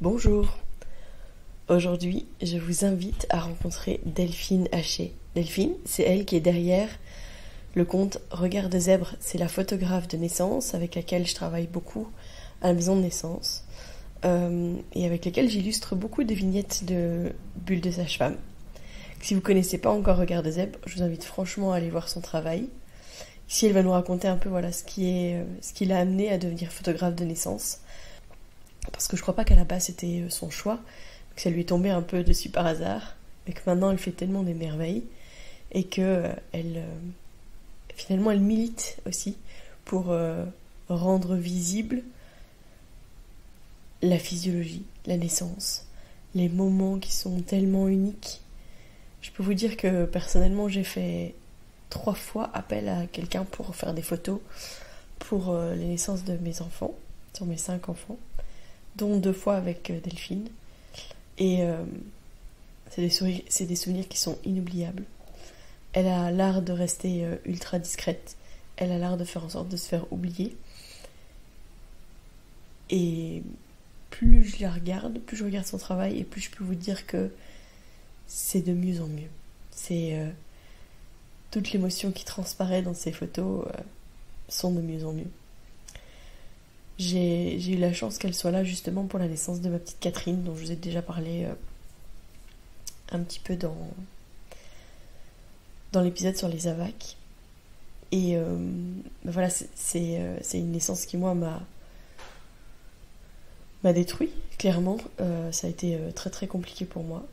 Bonjour. Aujourd'hui, je vous invite à rencontrer Delphine Haché. Delphine, c'est elle qui est derrière le compte Regard de Zèbre. C'est la photographe de naissance avec laquelle je travaille beaucoup à la maison de naissance et avec laquelle j'illustre beaucoup de vignettes de bulles de sage-femme. Si vous ne connaissez pas encore Regard de Zèbre, je vous invite franchement à aller voir son travail. Ici, elle va nous raconter un peu ce qui l'a amené à devenir photographe de naissance. Parce que je crois pas qu'à la base c'était son choix, que ça lui est tombé un peu dessus par hasard, mais que maintenant elle fait tellement des merveilles et que finalement elle milite aussi pour rendre visible la physiologie, la naissance, les moments qui sont tellement uniques. Je peux vous dire que personnellement j'ai fait 3 fois appel à quelqu'un pour faire des photos pour les naissances de mes enfants, sur mes 5 enfants, dont 2 fois avec Delphine. Et c'est des souvenirs qui sont inoubliables. Elle a l'art de rester ultra discrète. Elle a l'art de faire en sorte de se faire oublier. Et plus je la regarde, plus je regarde son travail, et plus je peux vous dire que c'est de mieux en mieux. C'est toute l'émotion qui transparaît dans ces photos sont de mieux en mieux. J'ai eu la chance qu'elle soit là justement pour la naissance de ma petite Catherine, dont je vous ai déjà parlé un petit peu dans l'épisode sur les AVAC. Et voilà, c'est une naissance qui, moi, m'a détruit, clairement. Ça a été très très compliqué pour moi.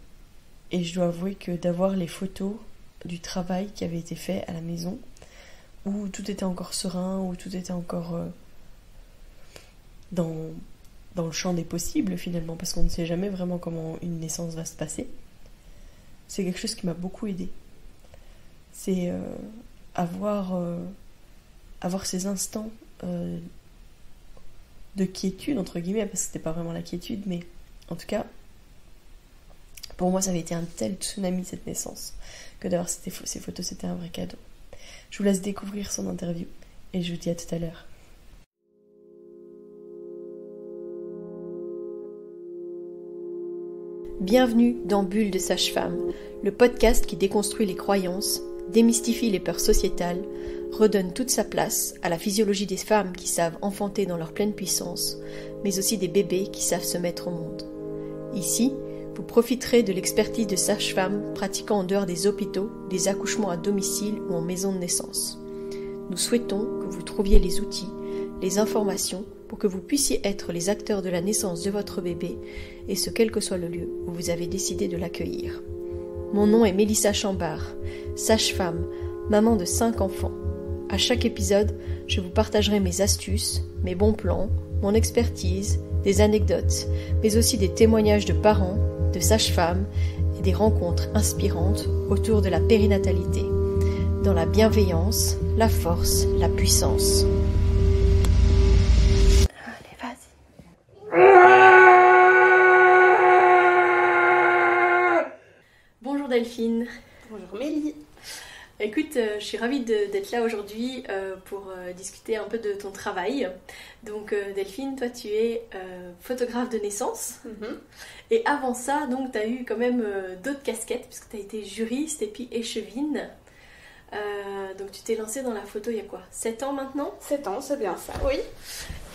Et je dois avouer que d'avoir les photos du travail qui avait été fait à la maison, où tout était encore serein, où tout était encore dans le champ des possibles finalement, parce qu'on ne sait jamais vraiment comment une naissance va se passer. C'est quelque chose qui m'a beaucoup aidée. C'est avoir ces instants de quiétude, entre guillemets, parce que c'était pas vraiment la quiétude, mais en tout cas, pour moi, ça avait été un tel tsunami cette naissance, que d'avoir ces photos, c'était un vrai cadeau. Je vous laisse découvrir son interview, et je vous dis à tout à l'heure. Bienvenue dans Bulles de sage-femme, le podcast qui déconstruit les croyances, démystifie les peurs sociétales, redonne toute sa place à la physiologie des femmes qui savent enfanter dans leur pleine puissance, mais aussi des bébés qui savent se mettre au monde. Ici, vous profiterez de l'expertise de sages-femmes pratiquant en dehors des hôpitaux, des accouchements à domicile ou en maison de naissance. Nous souhaitons que vous trouviez les outils, les informations pour que vous puissiez être les acteurs de la naissance de votre bébé, et ce quel que soit le lieu où vous avez décidé de l'accueillir. Mon nom est Mélissa Chambard, sage-femme, maman de 5 enfants. À chaque épisode, je vous partagerai mes astuces, mes bons plans, mon expertise, des anecdotes, mais aussi des témoignages de parents, de sages-femmes et des rencontres inspirantes autour de la périnatalité, dans la bienveillance, la force, la puissance. Bonjour Delphine. Bonjour Mélie. Écoute, je suis ravie d'être là aujourd'hui pour discuter un peu de ton travail. Donc Delphine, toi tu es photographe de naissance. Mm-hmm. Et avant ça, donc tu as eu quand même d'autres casquettes, puisque tu as été juriste et puis échevine. Donc tu t'es lancée dans la photo il y a quoi, 7 ans maintenant ? 7 ans, c'est bien ça, oui.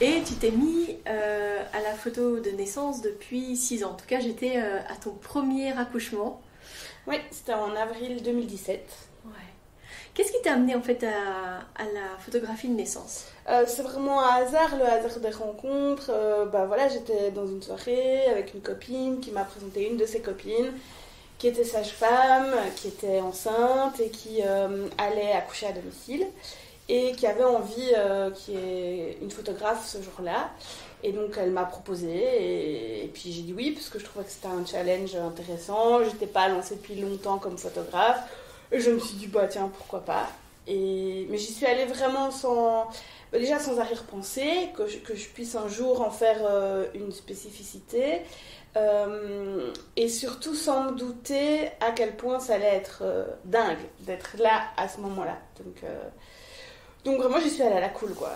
Et tu t'es mis à la photo de naissance depuis 6 ans. En tout cas, j'étais à ton premier accouchement. Oui, c'était en avril 2017. Ouais. Qu'est-ce qui t'a amené en fait à la photographie de naissance ? C'est vraiment un hasard, le hasard des rencontres. Voilà, j'étais dans une soirée avec une copine qui m'a présenté une de ses copines qui était sage-femme, qui était enceinte et qui allait accoucher à domicile et qui avait envie qu'il y ait une photographe ce jour-là. Et donc elle m'a proposé et puis j'ai dit oui parce que je trouvais que c'était un challenge intéressant. Je n'étais pas lancée depuis longtemps comme photographe. Et je me suis dit tiens, pourquoi pas. Mais j'y suis allée vraiment sans arrière-pensée, que je puisse un jour en faire une spécificité. Et surtout sans me douter à quel point ça allait être dingue d'être là à ce moment-là. Donc vraiment j'y suis allée à la cool quoi.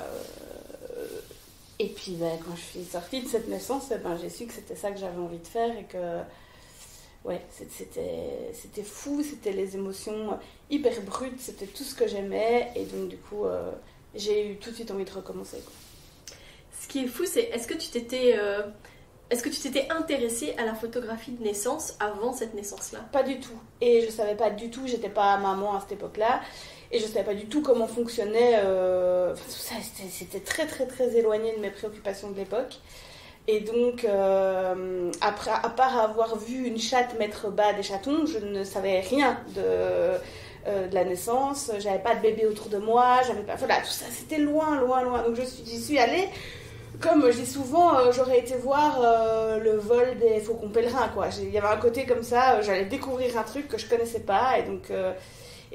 Et puis quand je suis sortie de cette naissance, j'ai su que c'était ça que j'avais envie de faire et que ouais, c'était fou, c'était les émotions hyper brutes, c'était tout ce que j'aimais et donc du coup j'ai eu tout de suite envie de recommencer, quoi. Ce qui est fou, c'est est-ce que tu t'étais intéressée à la photographie de naissance avant cette naissance-là? Pas du tout. Et je savais pas du tout, j'étais pas maman à cette époque-là. Et je savais pas du tout comment fonctionnait. Tout ça, c'était très très très éloigné de mes préoccupations de l'époque. Et donc, après, à part avoir vu une chatte mettre bas des chatons, je ne savais rien de la naissance. J'avais pas de bébé autour de moi. J'avais pas, voilà, tout ça, c'était loin, loin, loin. Donc j'y suis allée. Comme je dis souvent, j'aurais été voir le vol des faucons pèlerins, quoi. Il y avait un côté comme ça, j'allais découvrir un truc que je connaissais pas, et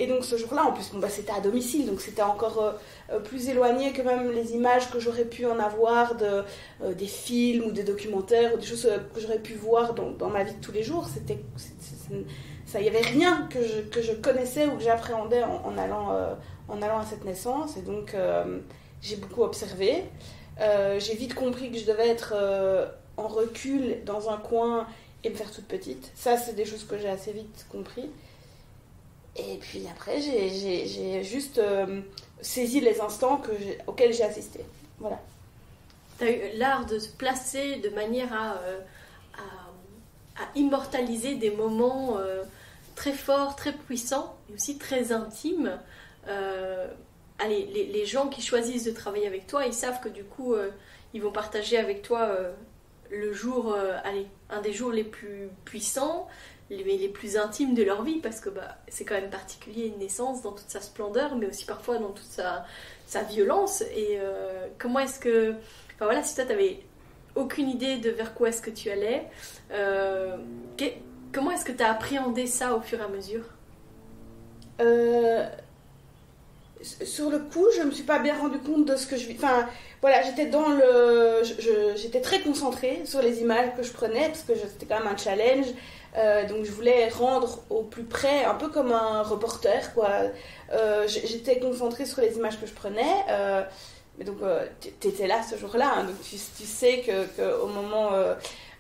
donc ce jour-là, en plus, c'était à domicile, donc c'était encore plus éloigné que même les images que j'aurais pu en avoir des films ou des documentaires ou des choses que j'aurais pu voir dans ma vie de tous les jours. Il n'y avait rien que je connaissais ou que j'appréhendais en allant à cette naissance, et donc j'ai beaucoup observé. J'ai vite compris que je devais être en recul dans un coin et me faire toute petite. Ça, c'est des choses que j'ai assez vite compris. Et puis après, j'ai juste saisi les instants auxquels j'ai assisté. Voilà. Tu as eu l'art de se placer de manière à immortaliser des moments très forts, très puissants, et aussi très intimes. Les gens qui choisissent de travailler avec toi, ils savent que du coup, ils vont partager avec toi le jour, un des jours les plus puissants, les plus intimes de leur vie, parce que c'est quand même particulier une naissance dans toute sa splendeur, mais aussi parfois dans toute sa violence. Et comment est-ce que... Enfin voilà, si toi, tu n'avais aucune idée de vers quoi est-ce que tu allais, comment est-ce que tu as appréhendé ça au fur et à mesure? Sur le coup, je me suis pas bien rendu compte de ce que je vis. Enfin, voilà, j'étais j'étais très concentrée sur les images que je prenais parce que c'était quand même un challenge. Donc je voulais rendre au plus près, un peu comme un reporter, quoi. J'étais concentrée sur les images que je prenais. Mais donc, t'étais là ce jour-là, hein, donc tu sais qu'au moment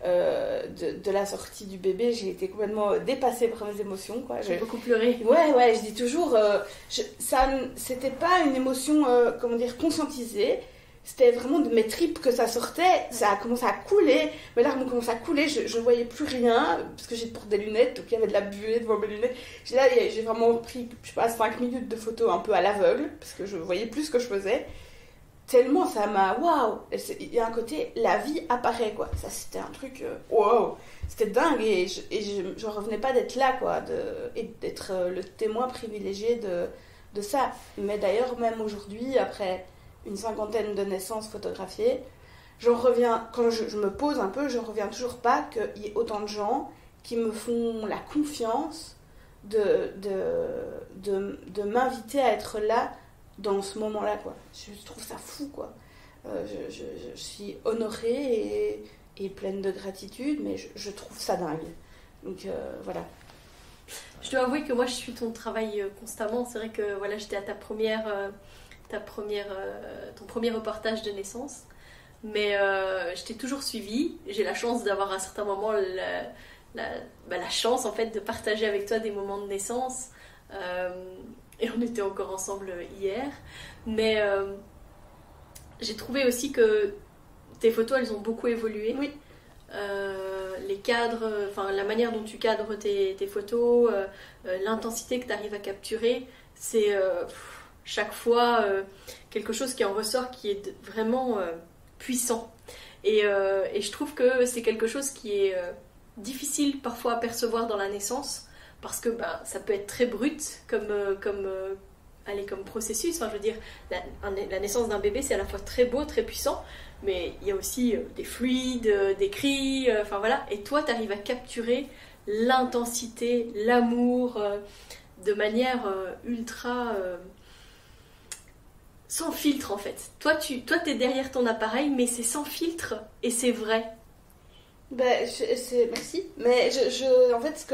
de la sortie du bébé, j'ai été complètement dépassée par mes émotions, quoi. J'ai beaucoup pleuré. Ouais, je dis toujours, c'était pas une émotion, conscientisée. C'était vraiment de mes tripes que ça sortait. Ça a commencé à couler. Mes larmes ont commencé à couler. Je voyais plus rien parce que j'ai porté des lunettes, donc il y avait de la buée devant mes lunettes. J'ai vraiment pris, je sais pas, 5 minutes de photos un peu à l'aveugle parce que je voyais plus ce que je faisais. Tellement ça m'a... Waouh! Il y a un côté, la vie apparaît, quoi. Ça, c'était un truc... Waouh! C'était dingue et je revenais pas d'être là, quoi. Et d'être le témoin privilégié de ça. Mais d'ailleurs, même aujourd'hui, après une 50aine de naissances photographiées, j'en reviens... Quand je me pose un peu, j'en reviens toujours pas qu'il y ait autant de gens qui me font la confiance de m'inviter à être là dans ce moment-là, quoi. Je trouve ça fou, quoi. Je suis honorée et pleine de gratitude, mais je trouve ça dingue. Donc voilà. Je dois avouer que moi je suis ton travail constamment. C'est vrai que voilà, j'étais à ton premier reportage de naissance, mais je t'ai toujours suivi. J'ai la chance d'avoir à certains moments la chance en fait de partager avec toi des moments de naissance. Et on était encore ensemble hier, mais j'ai trouvé aussi que tes photos, elles ont beaucoup évolué. Oui. Les cadres, enfin la manière dont tu cadres tes photos, l'intensité que tu arrives à capturer, c'est chaque fois quelque chose qui en ressort qui est vraiment puissant. Et je trouve que c'est quelque chose qui est difficile parfois à percevoir dans la naissance, parce que ça peut être très brut comme processus. Enfin, je veux dire, la naissance d'un bébé, c'est à la fois très beau, très puissant, mais il y a aussi des fluides, des cris, enfin voilà. Et toi, tu arrives à capturer l'intensité, l'amour, de manière ultra... sans filtre, en fait. Toi, t'es derrière ton appareil, mais c'est sans filtre, et c'est vrai. Merci. Mais en fait,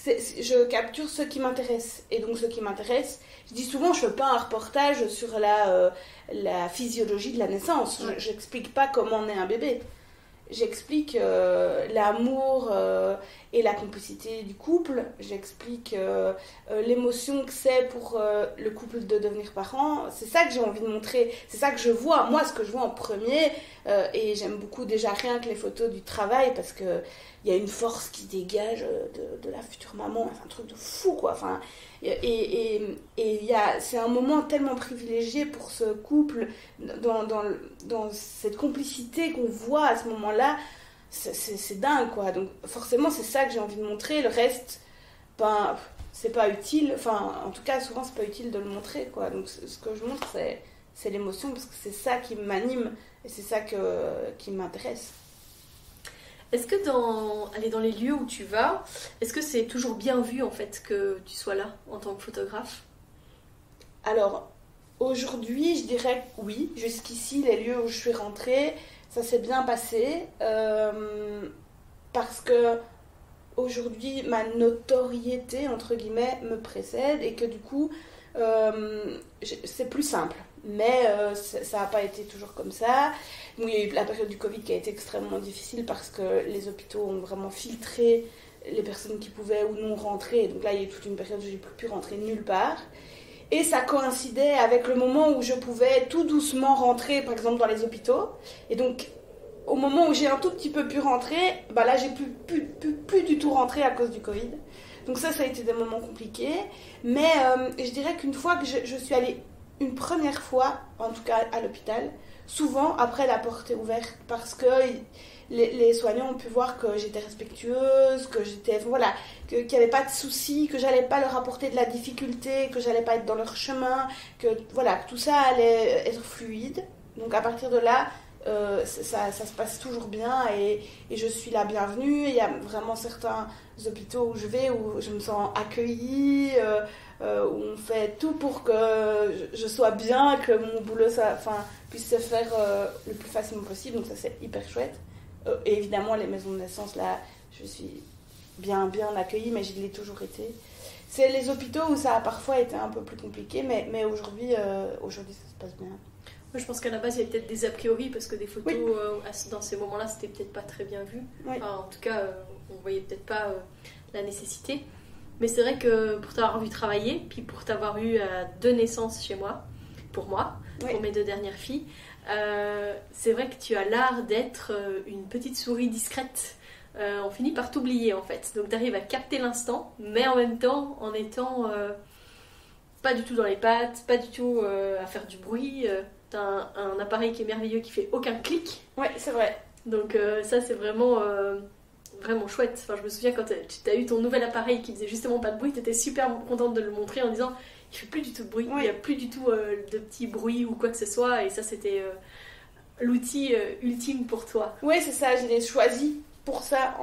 je capture ce qui m'intéresse. Et donc ce qui m'intéresse, je dis souvent, je fais pas un reportage sur la physiologie de la naissance. Ouais. J'explique pas comment naît un bébé. J'explique l'amour et la complicité du couple. J'explique l'émotion que c'est pour le couple de devenir parent. C'est ça que j'ai envie de montrer. C'est ça que je vois. Moi, ce que je vois en premier, et j'aime beaucoup déjà rien que les photos du travail, parce que il y a une force qui dégage de la future maman. C'est un truc de fou, quoi. Enfin, c'est un moment tellement privilégié pour ce couple, dans cette complicité qu'on voit à ce moment-là. C'est dingue, quoi. Donc forcément, c'est ça que j'ai envie de montrer. Le reste, ben, c'est pas utile. Enfin, en tout cas, souvent, c'est pas utile de le montrer, quoi. Donc ce que je montre, c'est l'émotion, parce que c'est ça qui m'anime et c'est ça qui m'intéresse. Est-ce que dans les lieux où tu vas, est-ce que c'est toujours bien vu en fait que tu sois là en tant que photographe? Alors, aujourd'hui, je dirais que oui. Jusqu'ici, les lieux où je suis rentrée, ça s'est bien passé. Parce que aujourd'hui, ma notoriété, entre guillemets, me précède et que du coup, c'est plus simple. Mais ça n'a pas été toujours comme ça. Donc, il y a eu la période du Covid qui a été extrêmement difficile parce que les hôpitaux ont vraiment filtré les personnes qui pouvaient ou non rentrer. Donc là, il y a eu toute une période où j'ai plus pu rentrer nulle part. Et ça coïncidait avec le moment où je pouvais tout doucement rentrer, par exemple, dans les hôpitaux. Et donc, au moment où j'ai un tout petit peu pu rentrer, bah là, j'ai plus du tout rentrer à cause du Covid. Donc ça a été des moments compliqués. Mais je dirais qu'une fois que je suis allée une première fois, en tout cas à l'hôpital, souvent après la porte est ouverte, parce que les soignants ont pu voir que j'étais respectueuse, que j'étais, voilà, qu'il n'y avait pas de soucis, que j'allais pas leur apporter de la difficulté, que j'allais pas être dans leur chemin, que voilà, que tout ça allait être fluide. Donc à partir de là, ça se passe toujours bien et je suis la bienvenue. Il y a vraiment certains hôpitaux où je vais où je me sens accueillie, où on fait tout pour que je sois bien, que mon boulot puisse se faire le plus facilement possible. Donc ça, c'est hyper chouette. Et évidemment, les maisons de naissance, là, je suis bien accueillie, mais je l'ai toujours été. C'est les hôpitaux où ça a parfois été un peu plus compliqué, mais aujourd'hui, ça se passe bien. Moi, je pense qu'à la base, il y a peut-être des a priori, parce que des photos, dans ces moments-là, c'était peut-être pas très bien vu. Oui. Enfin, en tout cas, on voyait peut-être pas la nécessité. Mais c'est vrai que pour t'avoir vu travailler, puis pour t'avoir eu 2 naissances chez moi, pour mes 2 dernières filles, c'est vrai que tu as l'art d'être une petite souris discrète. On finit par t'oublier en fait. Donc tu arrives à capter l'instant, mais en même temps en étant pas du tout dans les pattes, pas du tout à faire du bruit. T'as un appareil qui est merveilleux qui fait aucun clic. Ouais, c'est vrai. Donc ça c'est vraiment chouette. Enfin, je me souviens quand tu as eu ton nouvel appareil qui faisait justement pas de bruit, tu étais super contente de le montrer en disant il fait plus du tout de bruit, il n'y a plus du tout de petits bruits ou quoi que ce soit, et ça c'était l'outil ultime pour toi. Oui, c'est ça, je l'ai choisi pour ça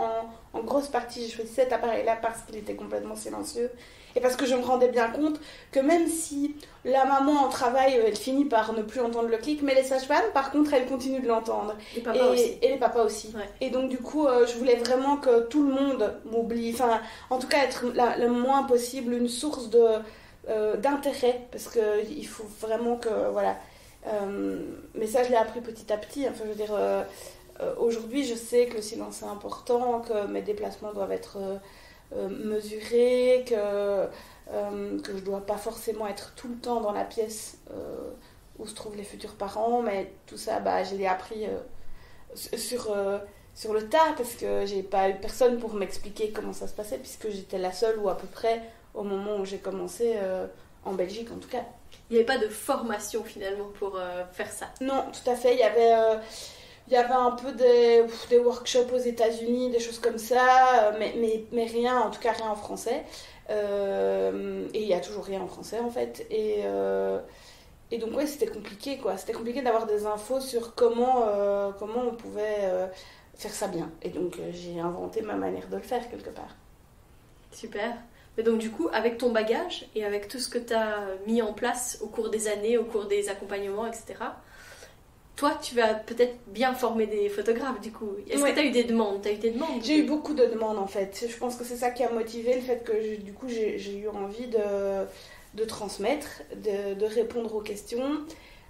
en grosse partie. J'ai choisi cet appareil-là parce qu'il était complètement silencieux et parce que je me rendais bien compte que même si la maman en travail, elle finit par ne plus entendre le clic, mais les sages-femmes, par contre, elles continuent de l'entendre. Les papas aussi. Et les papas aussi. Ouais. Et donc, du coup, je voulais vraiment que tout le monde m'oublie. Enfin, en tout cas, être le moins possible une source d'intérêt. Parce qu'il faut vraiment que... Voilà. Mais ça, je l'ai appris petit à petit. Enfin, je veux dire... aujourd'hui, je sais que le silence est important, que mes déplacements doivent être mesurés, que je ne dois pas forcément être tout le temps dans la pièce où se trouvent les futurs parents, mais tout ça, je l'ai appris sur le tas, parce que j'ai pas eu personne pour m'expliquer comment ça se passait, puisque j'étais la seule, ou à peu près, au moment où j'ai commencé, en Belgique en tout cas. Il n'y avait pas de formation finalement pour faire ça? Non, tout à fait, il y avait un peu des workshops aux États-Unis, des choses comme ça, mais rien, en tout cas rien en français. Et il n'y a toujours rien en français en fait. Et donc ouais, c'était compliqué quoi. C'était compliqué d'avoir des infos sur comment on pouvait faire ça bien. Et donc j'ai inventé ma manière de le faire quelque part. Super. Mais donc du coup, avec ton bagage et avec tout ce que tu as mis en place au cours des années, au cours des accompagnements, etc., toi, tu vas peut-être bien former des photographes, du coup. Est-ce que tu as eu des demandes? J'ai eu beaucoup de demandes, en fait. Je pense que c'est ça qui a motivé le fait que, du coup, j'ai eu envie de transmettre, de répondre aux questions.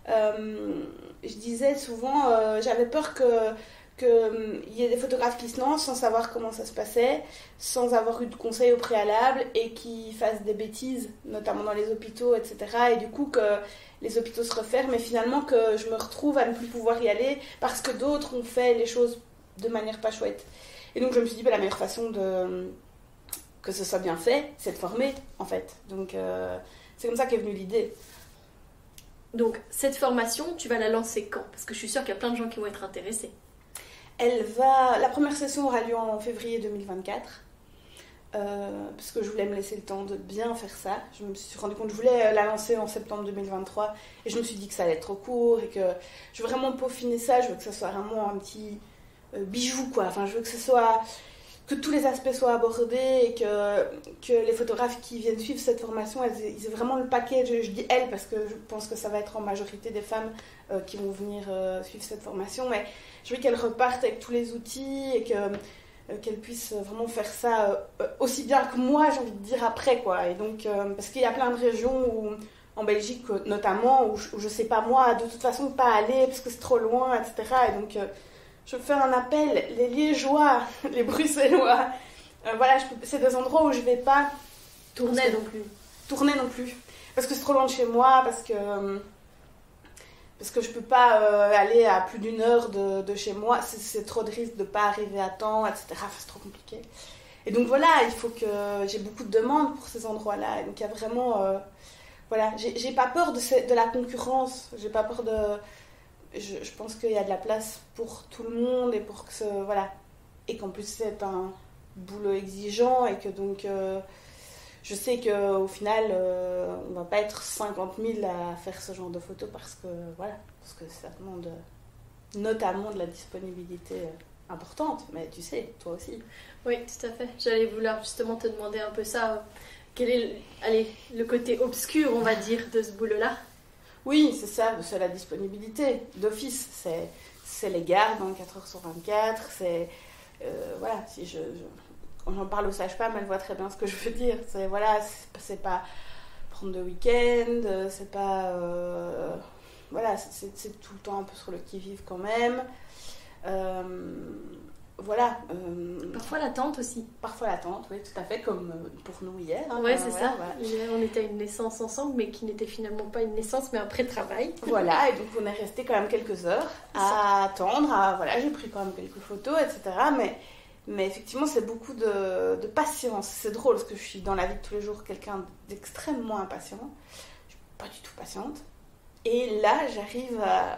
Je disais souvent, j'avais peur qu'il y ait des photographes qui se lancent sans savoir comment ça se passait, sans avoir eu de conseils au préalable et qui fassent des bêtises, notamment dans les hôpitaux, etc. Et du coup, que les hôpitaux se referment, mais finalement que je me retrouve à ne plus pouvoir y aller parce que d'autres ont fait les choses de manière pas chouette. Et donc je me suis dit, la meilleure façon que ce soit bien fait, c'est de former, en fait. Donc c'est comme ça qu'est venue l'idée. Donc cette formation, tu vas la lancer quand? Parce que je suis sûre qu'il y a plein de gens qui vont être intéressés. La première session aura lieu en février 2024. Parce que je voulais me laisser le temps de bien faire ça. Je me suis rendu compte que je voulais la lancer en septembre 2023 et je me suis dit que ça allait être trop court et que je veux vraiment peaufiner ça. Je veux que ça soit vraiment un petit bijou, quoi. Enfin, je veux que tous les aspects soient abordés et que les photographes qui viennent suivre cette formation, ils aient vraiment le paquet. Je dis elles parce que je pense que ça va être en majorité des femmes qui vont venir suivre cette formation, mais je veux qu'elles repartent avec tous les outils et qu'elles puissent vraiment faire ça aussi bien que moi, j'ai envie de dire, après, quoi. Et donc, parce qu'il y a plein de régions en Belgique notamment, où je sais pas moi, de toute façon pas aller parce que c'est trop loin, etc. Et donc je fais un appel, les Liégeois, les Bruxellois, voilà, c'est des endroits où je vais pas tourner non plus, parce que c'est trop loin de chez moi, parce que je peux pas aller à plus d'une heure de chez moi, c'est trop de risque de pas arriver à temps, etc. Enfin, c'est trop compliqué. Et donc voilà, il faut que j'ai beaucoup de demandes pour ces endroits-là. Et donc il y a vraiment, voilà, j'ai pas peur de la concurrence, j'ai pas peur de. Je pense qu'il y a de la place pour tout le monde et pour que voilà, et qu'en plus c'est un boulot exigeant et que donc je sais qu'au final on va pas être 50 000 à faire ce genre de photos parce que ça demande notamment de la disponibilité importante, mais tu sais, toi aussi. Oui, tout à fait. J'allais vouloir justement te demander un peu ça. Quel est le côté obscur, on va dire, de ce boulot-là? Oui, c'est ça, c'est la disponibilité d'office. C'est les gardes 24 heures sur 24. C'est voilà, si quand j'en parle aux sages-femmes, elles voient très bien ce que je veux dire. C'est pas prendre de week-end, c'est pas voilà, c'est tout le temps un peu sur le qui-vive quand même. Voilà. Parfois l'attente aussi. Parfois l'attente, oui, tout à fait, comme pour nous hier. Hein, ouais, c'est voilà, ça. Voilà. Hier, on était à une naissance ensemble, mais qui n'était finalement pas une naissance, mais un pré-travail. Voilà, et donc on est resté quand même quelques heures à attendre. Voilà, j'ai pris quand même quelques photos, etc. Mais effectivement, c'est beaucoup de patience. C'est drôle, parce que je suis dans la vie de tous les jours quelqu'un d'extrêmement impatient. Je suis pas du tout patiente. Et là, j'arrive à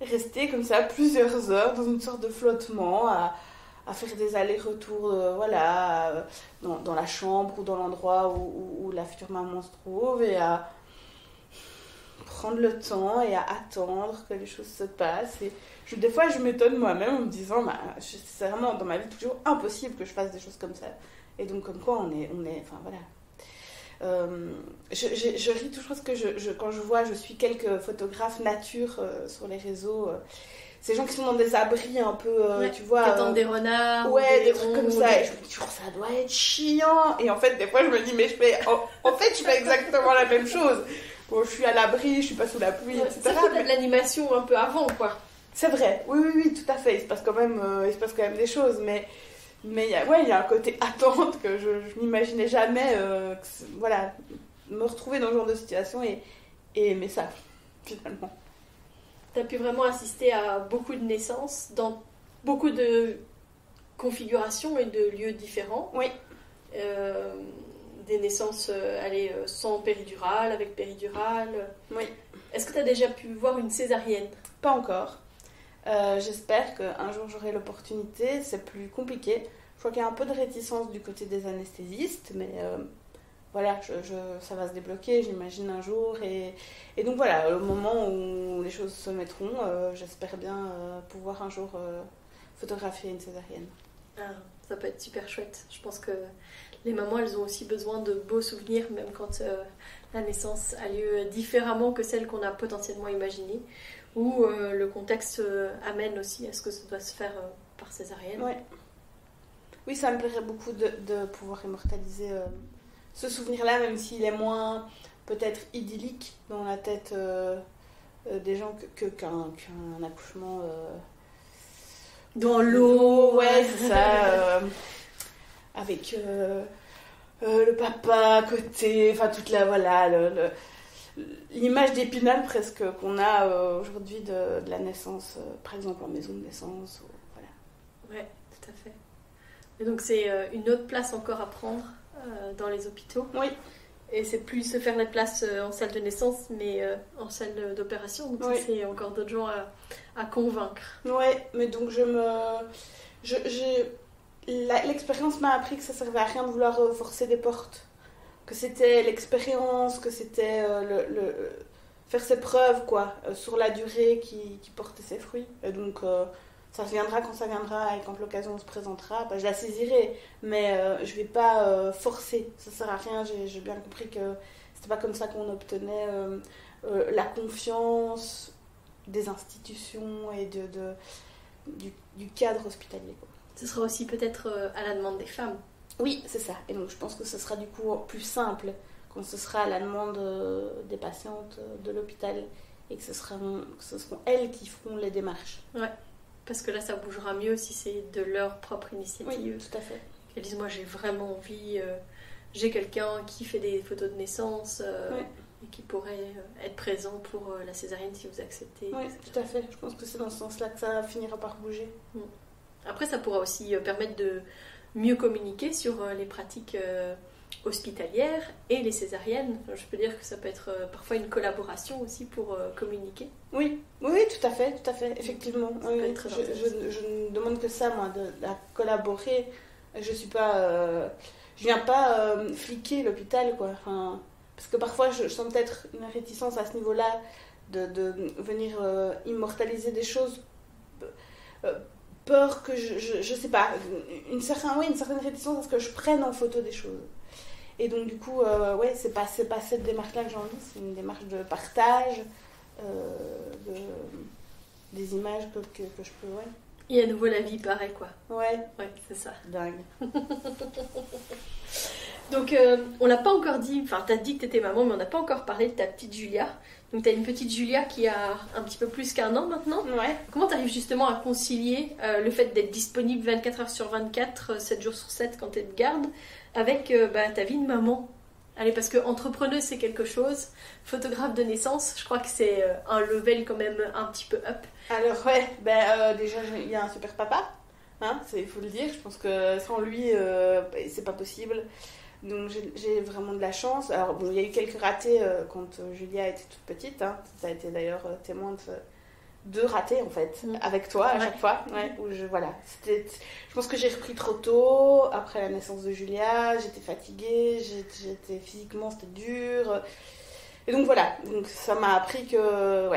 rester comme ça plusieurs heures dans une sorte de flottement, à faire des allers-retours voilà, dans la chambre ou dans l'endroit où la future maman se trouve, et à prendre le temps et à attendre que les choses se passent. Et des fois, je m'étonne moi-même en me disant, c'est vraiment dans ma vie toujours impossible que je fasse des choses comme ça. Et donc, comme quoi, on est enfin voilà. Je ris toujours parce que quand je suis quelques photographes nature sur les réseaux, ces gens qui sont dans des abris un peu, tu vois, qui attendent des renards, ouais, des trucs comme ça, et je me dis toujours ça doit être chiant, et en fait des fois je me dis mais je fais exactement la même chose. Bon, je suis à l'abri, je suis pas sous la pluie, etc. Ça fait de l'animation un peu avant, quoi. C'est vrai, oui, tout à fait, il se passe quand même des choses, mais il y a un côté attente que je n'imaginais jamais, voilà, me retrouver dans ce genre de situation et aimer ça, finalement. Tu as pu vraiment assister à beaucoup de naissances dans beaucoup de configurations et de lieux différents. Oui. Des naissances sans péridurale, avec péridurale. Oui. Est-ce que tu as déjà pu voir une césarienne? Pas encore. J'espère qu'un jour j'aurai l'opportunité. C'est plus compliqué. Je crois qu'il y a un peu de réticence du côté des anesthésistes, mais voilà, ça va se débloquer, j'imagine, un jour. Et donc voilà, au moment où les choses se mettront, j'espère bien pouvoir un jour photographier une césarienne. Ah, ça peut être super chouette. Je pense que les mamans, elles ont aussi besoin de beaux souvenirs, même quand la naissance a lieu différemment que celle qu'on a potentiellement imaginée. où le contexte amène aussi à ce que ça doit se faire par césarienne. Ouais. Oui, ça me plairait beaucoup de pouvoir immortaliser ce souvenir-là, même s'il est moins peut-être idyllique dans la tête des gens qu'un accouchement dans l'eau. Ouais, c'est ça. Avec le papa à côté, enfin toute la voilà l'image d'Épinal presque qu'on a aujourd'hui de la naissance, par exemple en maison de naissance. Voilà. Ouais, tout à fait. Et donc c'est une autre place encore à prendre dans les hôpitaux. Oui. Et c'est plus se faire la place en salle de naissance, mais en salle d'opération. Donc oui. ça, c'est encore d'autres gens à convaincre. Ouais, mais donc l'expérience m'a appris que ça servait à rien de vouloir forcer des portes. Que c'était l'expérience, que c'était faire ses preuves, quoi, sur la durée qui portait ses fruits. Et donc ça viendra quand ça viendra et quand l'occasion se présentera, je la saisirai, mais je vais pas forcer, ça sert à rien. J'ai bien compris que c'était pas comme ça qu'on obtenait la confiance des institutions et du cadre hospitalier, quoi. Ce sera aussi peut-être à la demande des femmes. Oui, c'est ça, et donc je pense que ce sera du coup plus simple quand ce sera à la demande des patientes de l'hôpital et que ce seront elles qui feront les démarches. Ouais. Parce que là, ça bougera mieux si c'est de leur propre initiative. Oui, tout à fait. Elles disent, moi, j'ai vraiment envie, j'ai quelqu'un qui fait des photos de naissance et qui pourrait être présent pour la césarienne si vous acceptez. Oui, tout à fait. Je pense que c'est dans ce sens-là que ça finira par bouger. Après, ça pourra aussi permettre de mieux communiquer sur les pratiques hospitalières et les césariennes. Je peux dire que ça peut être parfois une collaboration aussi pour communiquer. Oui, tout à fait, effectivement. Oui, je ne demande que ça, moi, de collaborer. Je viens pas fliquer l'hôpital, quoi. Enfin, parce que parfois, je sens peut-être une réticence à ce niveau-là de venir immortaliser des choses. Peur que je sais pas, une certaine réticence à ce que je prenne en photo des choses. Et donc du coup, c'est pas cette démarche-là que j'ai envie, c'est une démarche de partage, des images que je peux, Et à nouveau la vie paraît, quoi. Ouais, c'est ça. Dingue. Donc on l'a pas encore dit, enfin t'as dit que t'étais maman, mais on n'a pas encore parlé de ta petite Julia. Donc t'as une petite Julia qui a un petit peu plus qu'1 an maintenant. Ouais. Comment t'arrives justement à concilier le fait d'être disponible 24 heures sur 24, 7 jours sur 7 quand t'es de garde, avec ta vie de maman? Allez, parce que entrepreneuse c'est quelque chose, photographe de naissance, je crois que c'est un level quand même un petit peu up. Alors déjà il y a un super papa, hein, il faut le dire, je pense que sans lui c'est pas possible. Donc j'ai vraiment de la chance. Alors bon, il y a eu quelques ratés quand Julia était toute petite, hein. Ça a été d'ailleurs témoin de 2 ratés en fait, avec toi à chaque fois. Où je pense que j'ai repris trop tôt, après la naissance de Julia, j'étais fatiguée, physiquement c'était dur. Et donc voilà, donc ça m'a appris que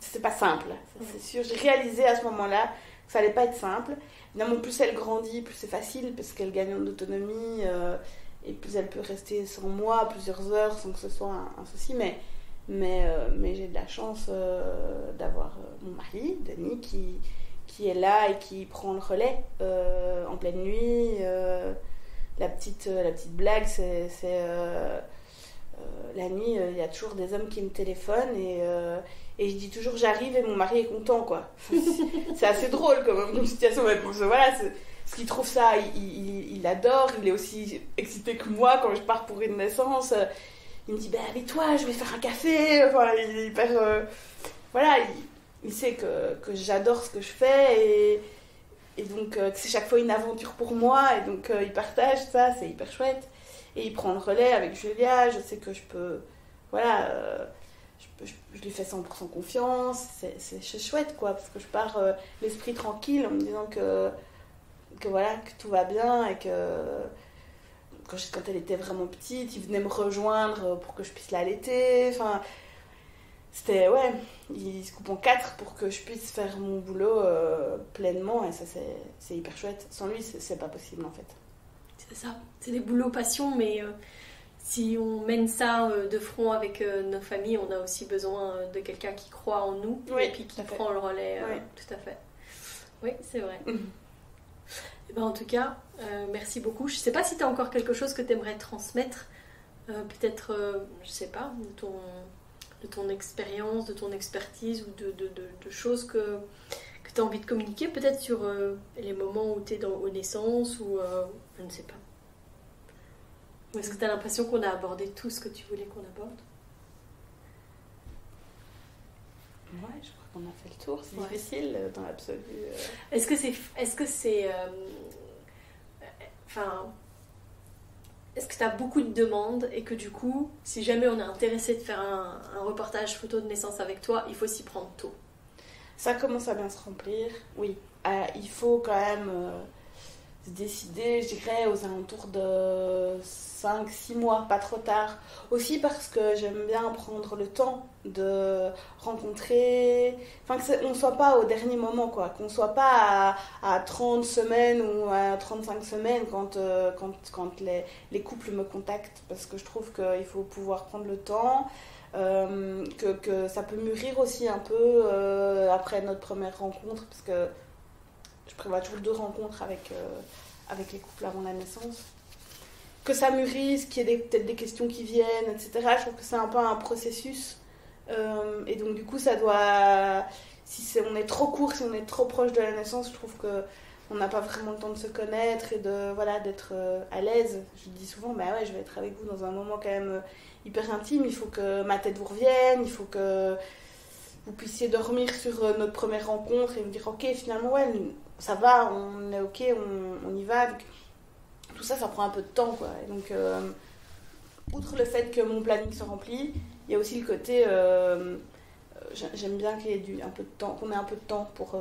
c'est pas simple, c'est sûr. J'ai réalisé à ce moment-là que ça allait pas être simple. Évidemment, plus elle grandit, plus c'est facile parce qu'elle gagne en autonomie et plus elle peut rester sans moi plusieurs heures sans que ce soit un souci. Mais j'ai de la chance d'avoir mon mari, Denis, qui est là et qui prend le relais en pleine nuit. La petite blague, c'est la nuit, il y a toujours des hommes qui me téléphonent et je dis toujours j'arrive et mon mari est content, quoi. C'est assez drôle quand même comme situation, mais voilà, ce qu'il trouve ça, il adore, il est aussi excité que moi quand je pars pour une naissance. Il me dit avec toi je vais faire un café, enfin, il est hyper il sait que j'adore ce que je fais et donc que c'est chaque fois une aventure pour moi et donc il partage ça, c'est hyper chouette. Et il prend le relais avec Julia, je sais que je peux, je lui fais 100% confiance, c'est chouette, quoi, parce que je pars l'esprit tranquille en me disant que tout va bien et que quand elle était vraiment petite, il venait me rejoindre pour que je puisse l'allaiter, enfin, c'était, il se coupe en 4 pour que je puisse faire mon boulot pleinement et ça c'est hyper chouette. Sans lui, c'est pas possible en fait. C'est ça, c'est des boulots passion, mais si on mène ça de front avec nos familles, on a aussi besoin de quelqu'un qui croit en nous et puis qui prend le relais. Tout à fait. Oui, c'est vrai. Et ben, en tout cas, merci beaucoup. Je ne sais pas si tu as encore quelque chose que tu aimerais transmettre, peut-être, je ne sais pas, de ton expérience, de ton expertise ou de choses que tu as envie de communiquer, peut-être sur les moments où tu es aux naissances ou je ne sais pas. Ou est-ce que tu as l'impression qu'on a abordé tout ce que tu voulais qu'on aborde? Ouais, je crois qu'on a fait le tour. C'est difficile dans l'absolu. Est-ce que c'est est-ce que tu as beaucoup de demandes et que du coup, si jamais on est intéressé de faire un reportage photo de naissance avec toi, il faut s'y prendre tôt? Ça commence à bien se remplir, oui. Il faut quand même se décider, je dirais, aux alentours de 5-6 mois, pas trop tard. Aussi parce que j'aime bien prendre le temps de rencontrer, enfin qu'on ne soit pas au dernier moment, quoi. Qu'on ne soit pas à 30 semaines ou à 35 semaines quand les couples me contactent. Parce que je trouve qu'il faut pouvoir prendre le temps. Que ça peut mûrir aussi un peu après notre première rencontre, parce que je prévois toujours 2 rencontres avec les couples avant la naissance, que ça mûrisse, qu'il y ait peut-être des questions qui viennent, etc. Je trouve que c'est un peu un processus et donc du coup ça doit, on est trop court, si on est trop proche de la naissance, je trouve que on n'a pas vraiment le temps de se connaître et d'être à l'aise. Je dis souvent, bah ouais, je vais être avec vous dans un moment quand même hyper intime, il faut que ma tête vous revienne, il faut que vous puissiez dormir sur notre première rencontre et me dire, ok, finalement, ouais, ça va, on est ok, on y va. Donc, tout ça, ça prend un peu de temps, quoi. Et donc, outre le fait que mon planning se remplit, il y a aussi le côté... j'aime bien qu'il y ait un peu de temps, qu'on ait un peu de temps pour...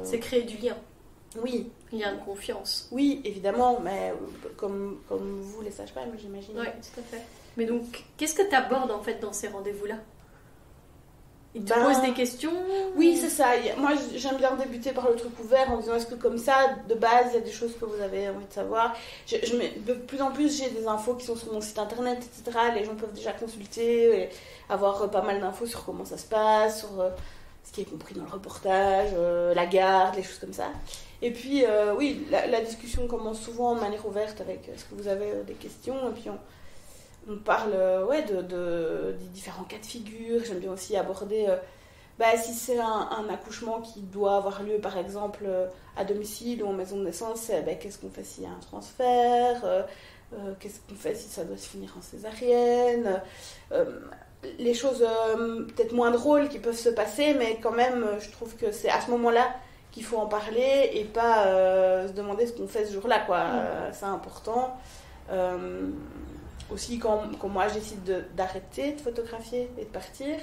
C'est créer du lien. Oui. Lien de confiance. Oui, évidemment, mais comme vous, les sages-femmes, j'imagine. Oui, tout à fait. Mais donc, qu'est-ce que tu abordes en fait dans ces rendez-vous-là? Ils te posent des questions? Oui, c'est ça. Moi, j'aime bien débuter par le truc ouvert en disant, est-ce que comme ça, de base, il y a des choses que vous avez envie de savoir? De plus en plus, j'ai des infos qui sont sur mon site internet, etc. Les gens peuvent déjà consulter et avoir pas mal d'infos sur comment ça se passe, sur ce qui est compris dans le reportage, la garde, les choses comme ça. Et puis, oui, la discussion commence souvent de manière ouverte avec est-ce que vous avez des questions? Et puis, on parle des différents cas de figure. J'aime bien aussi aborder si c'est un accouchement qui doit avoir lieu par exemple à domicile ou en maison de naissance, qu'est-ce qu'on fait s'il y a un transfert, qu'est-ce qu'on fait si ça doit se finir en césarienne, les choses peut-être moins drôles qui peuvent se passer, mais quand même je trouve que c'est à ce moment-là qu'il faut en parler et pas se demander ce qu'on fait ce jour-là, quoi. C'est important. Aussi quand moi je décide d'arrêter de photographier et de partir,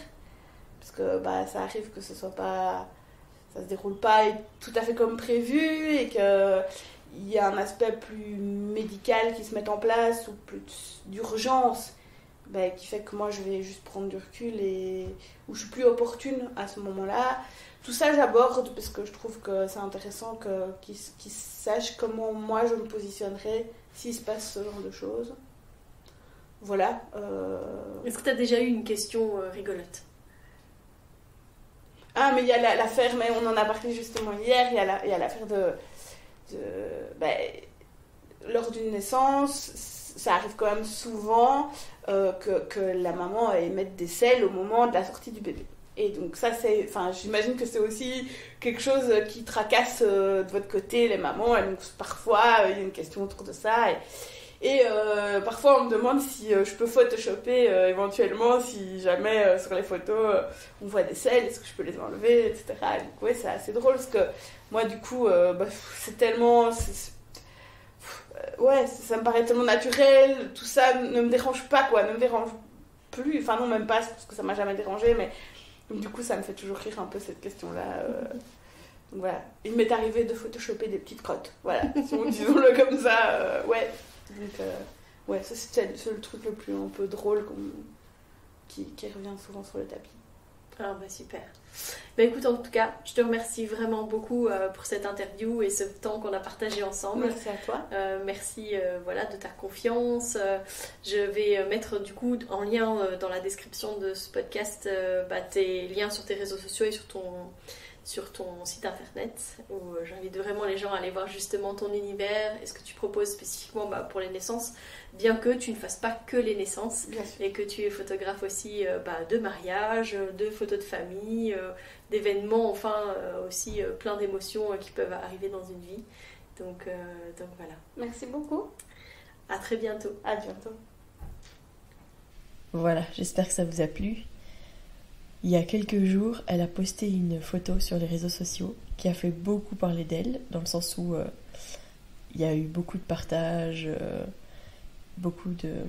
parce que ça arrive que ça se déroule pas tout à fait comme prévu et qu'il y a un aspect plus médical qui se met en place ou plus d'urgence qui fait que moi je vais juste prendre du recul et où je suis plus opportune à ce moment-là. Tout ça j'aborde parce que je trouve que c'est intéressant qu'ils sachent comment moi je me positionnerai s'il se passe ce genre de choses. Voilà. Est-ce que tu as déjà eu une question rigolote? Ah, mais il y a l'affaire, mais on en a parlé justement hier, il y a l'affaire lors d'une naissance, ça arrive quand même souvent que la maman émette des selles au moment de la sortie du bébé. Et donc ça, j'imagine que c'est aussi quelque chose qui tracasse de votre côté les mamans, et donc parfois il y a une question autour de ça. Et parfois on me demande si je peux photoshopper éventuellement, si jamais sur les photos on voit des selles, est-ce que je peux les enlever, etc. Donc ouais, c'est assez drôle parce que moi du coup c'est tellement... ça me paraît tellement naturel, tout ça ne me dérange pas, quoi, ne me dérange plus, enfin non, même pas parce que ça m'a jamais dérangé, mais donc du coup ça me fait toujours rire un peu cette question-là. Donc voilà, il m'est arrivé de photoshopper des petites crottes, voilà, disons-le comme ça, ouais. Donc, ça c'est le truc le plus un peu drôle qui revient souvent sur le tapis. Ah bah super. Bah écoute, en tout cas, je te remercie vraiment beaucoup pour cette interview et ce temps qu'on a partagé ensemble. Merci à toi. Merci voilà, de ta confiance. Je vais mettre du coup en lien dans la description de ce podcast tes liens sur tes réseaux sociaux et sur ton site internet où j'invite vraiment les gens à aller voir justement ton univers et ce que tu proposes spécifiquement pour les naissances, bien que tu ne fasses pas que les naissances et que tu es photographe aussi de mariage, de photos de famille, d'événements, enfin aussi plein d'émotions qui peuvent arriver dans une vie. Donc voilà. Merci beaucoup. À très bientôt. À bientôt. Voilà, j'espère que ça vous a plu. Il y a quelques jours, elle a posté une photo sur les réseaux sociaux qui a fait beaucoup parler d'elle, dans le sens où il y a eu beaucoup de partages, beaucoup de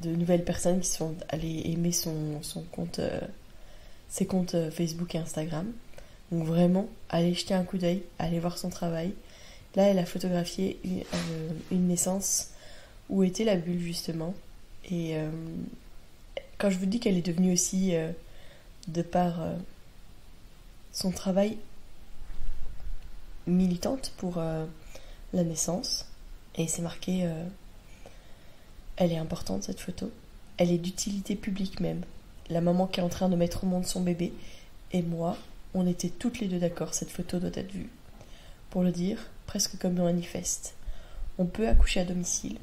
nouvelles personnes qui sont allées aimer son compte, ses comptes Facebook et Instagram. Donc vraiment, allez jeter un coup d'œil, allez voir son travail. Là, elle a photographié une naissance où était la bulle justement. Et quand je vous dis qu'elle est devenue aussi, de par son travail, militante pour la naissance, et c'est marqué, elle est importante cette photo, elle est d'utilité publique même. La maman qui est en train de mettre au monde son bébé et moi, on était toutes les deux d'accord, cette photo doit être vue. Pour le dire, presque comme un manifeste. On peut accoucher à domicile.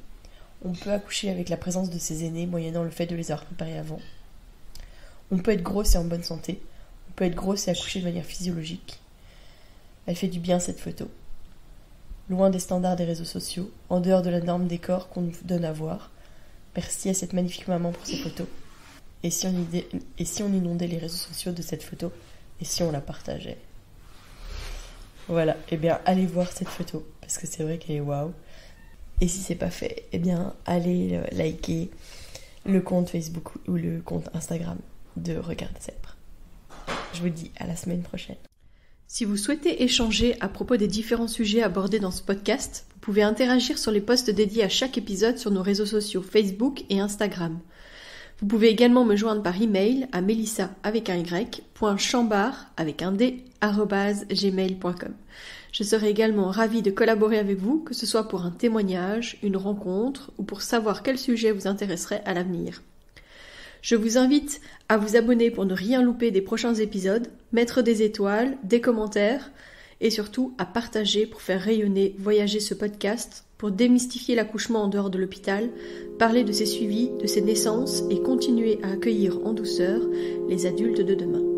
On peut accoucher avec la présence de ses aînés, moyennant le fait de les avoir préparés avant. On peut être grosse et en bonne santé. On peut être grosse et accoucher de manière physiologique. Elle fait du bien cette photo. Loin des standards des réseaux sociaux, en dehors de la norme des corps qu'on nous donne à voir. Merci à cette magnifique maman pour ces photos. Et si on inondait les réseaux sociaux de cette photo, et si on la partageait? Voilà, eh bien allez voir cette photo, parce que c'est vrai qu'elle est waouh. Et si c'est pas fait, eh bien allez liker le compte Facebook ou le compte Instagram de Regard de Zèbre. Je vous dis à la semaine prochaine. Si vous souhaitez échanger à propos des différents sujets abordés dans ce podcast, vous pouvez interagir sur les posts dédiés à chaque épisode sur nos réseaux sociaux Facebook et Instagram. Vous pouvez également me joindre par email à melissa.chambard@gmail.com. Je serai également ravie de collaborer avec vous, que ce soit pour un témoignage, une rencontre ou pour savoir quel sujet vous intéresserait à l'avenir. Je vous invite à vous abonner pour ne rien louper des prochains épisodes, mettre des étoiles, des commentaires et surtout à partager pour faire rayonner, voyager ce podcast, pour démystifier l'accouchement en dehors de l'hôpital, parler de ses suivis, de ses naissances et continuer à accueillir en douceur les adultes de demain.